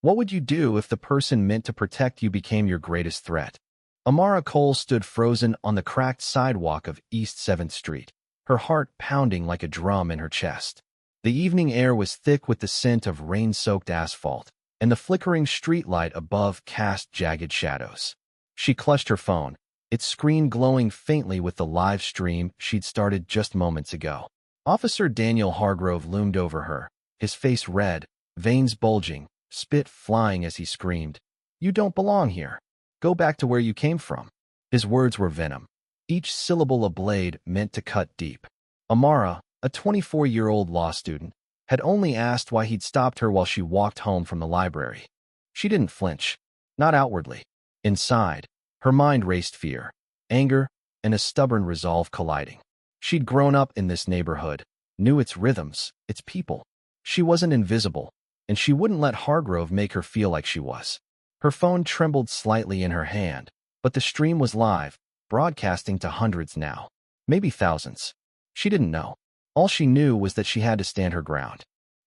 What would you do if the person meant to protect you became your greatest threat? Amara Cole stood frozen on the cracked sidewalk of East 7th Street, her heart pounding like a drum in her chest. The evening air was thick with the scent of rain-soaked asphalt, and the flickering streetlight above cast jagged shadows. She clutched her phone, its screen glowing faintly with the live stream she'd started just moments ago. Officer Daniel Hargrove loomed over her, his face red, veins bulging, spit flying as he screamed, "You don't belong here. Go back to where you came from." His words were venom, each syllable a blade meant to cut deep. Amara, a 24-year-old law student, had only asked why he'd stopped her while she walked home from the library. She didn't flinch, not outwardly. Inside, her mind raced fear, anger, and a stubborn resolve colliding. She'd grown up in this neighborhood, knew its rhythms, its people. She wasn't invisible, and she wouldn't let Hargrove make her feel like she was. Her phone trembled slightly in her hand, but the stream was live, broadcasting to hundreds now, maybe thousands. She didn't know. All she knew was that she had to stand her ground.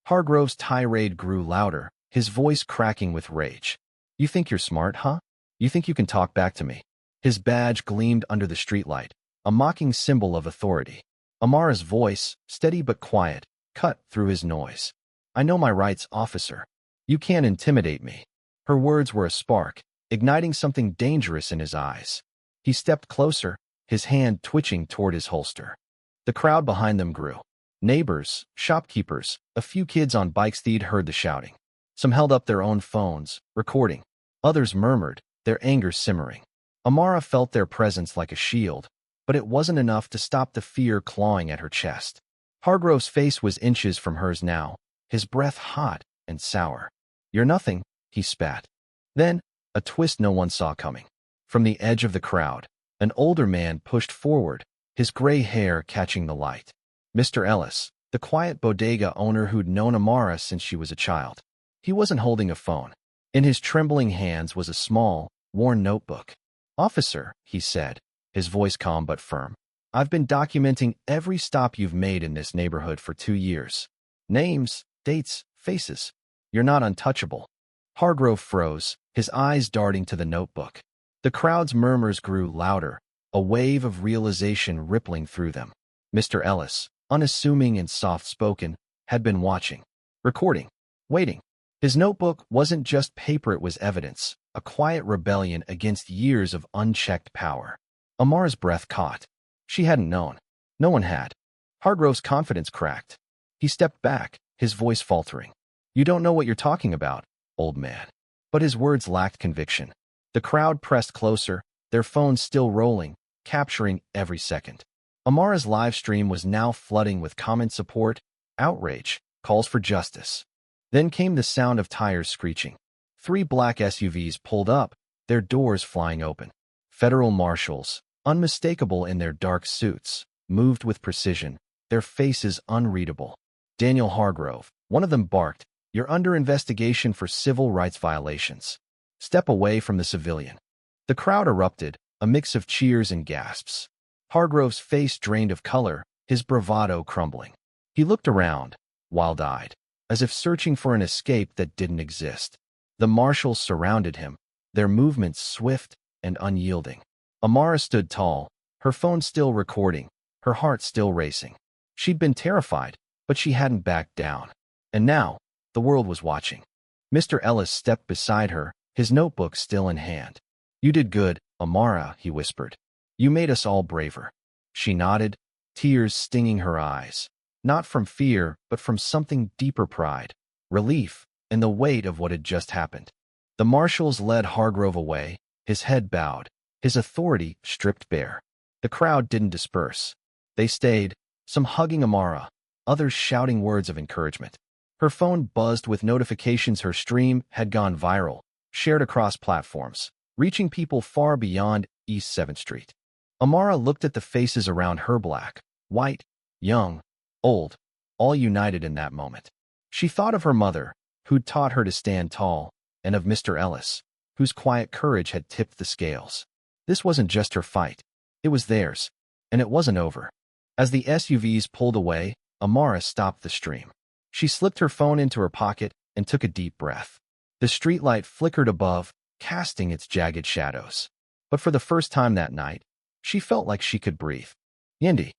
Hargrove's tirade grew louder, his voice cracking with rage. "You think you're smart, huh? You think you can talk back to me?" His badge gleamed under the streetlight, a mocking symbol of authority. Amara's voice, steady but quiet, cut through his noise. "I know my rights, officer. You can't intimidate me." Her words were a spark, igniting something dangerous in his eyes. He stepped closer, his hand twitching toward his holster. The crowd behind them grew. Neighbors, shopkeepers, a few kids on bikes they'd heard the shouting. Some held up their own phones, recording. Others murmured, their anger simmering. Amara felt their presence like a shield, but it wasn't enough to stop the fear clawing at her chest. Hargrove's face was inches from hers now, his breath hot and sour. "You're nothing," he spat. Then, a twist no one saw coming. From the edge of the crowd, an older man pushed forward, his gray hair catching the light. Mr. Ellis, the quiet bodega owner who'd known Amara since she was a child. He wasn't holding a phone. In his trembling hands was a small, worn notebook. "Officer," he said, his voice calm but firm, "I've been documenting every stop you've made in this neighborhood for 2 years. Names, dates, faces. You're not untouchable." Hargrove froze, his eyes darting to the notebook. The crowd's murmurs grew louder, a wave of realization rippling through them. Mr. Ellis, unassuming and soft-spoken, had been watching, recording, waiting. His notebook wasn't just paper, it was evidence, a quiet rebellion against years of unchecked power. Amara's breath caught. She hadn't known. No one had. Hargrove's confidence cracked. He stepped back, his voice faltering. "You don't know what you're talking about, old man." But his words lacked conviction. The crowd pressed closer, their phones still rolling, capturing every second. Amara's live stream was now flooding with comment support, outrage, calls for justice. Then came the sound of tires screeching. 3 black SUVs pulled up, their doors flying open. Federal marshals, unmistakable in their dark suits, moved with precision, their faces unreadable. Daniel Hargrove, one of them barked, "You're under investigation for civil rights violations. Step away from the civilian." The crowd erupted, a mix of cheers and gasps. Hargrove's face drained of color, his bravado crumbling. He looked around, wild-eyed, as if searching for an escape that didn't exist. The marshals surrounded him, their movements swift and unyielding. Amara stood tall, her phone still recording, her heart still racing. She'd been terrified, but she hadn't backed down. And now, the world was watching. Mr. Ellis stepped beside her, his notebook still in hand. "You did good, Amara," he whispered. "You made us all braver." She nodded, tears stinging her eyes. Not from fear, but from something deeper: pride, relief, and the weight of what had just happened. The marshals led Hargrove away, his head bowed, his authority stripped bare. The crowd didn't disperse. They stayed, some hugging Amara, others shouting words of encouragement. Her phone buzzed with notifications. Her stream had gone viral, shared across platforms, reaching people far beyond East 7th Street. Amara looked at the faces around her: black, white, young, old, all united in that moment. She thought of her mother, who'd taught her to stand tall, and of Mr. Ellis, whose quiet courage had tipped the scales. This wasn't just her fight. It was theirs, and it wasn't over. As the SUVs pulled away, Amara stopped the stream. She slipped her phone into her pocket and took a deep breath. The streetlight flickered above, casting its jagged shadows. But for the first time that night, she felt like she could breathe. Indy,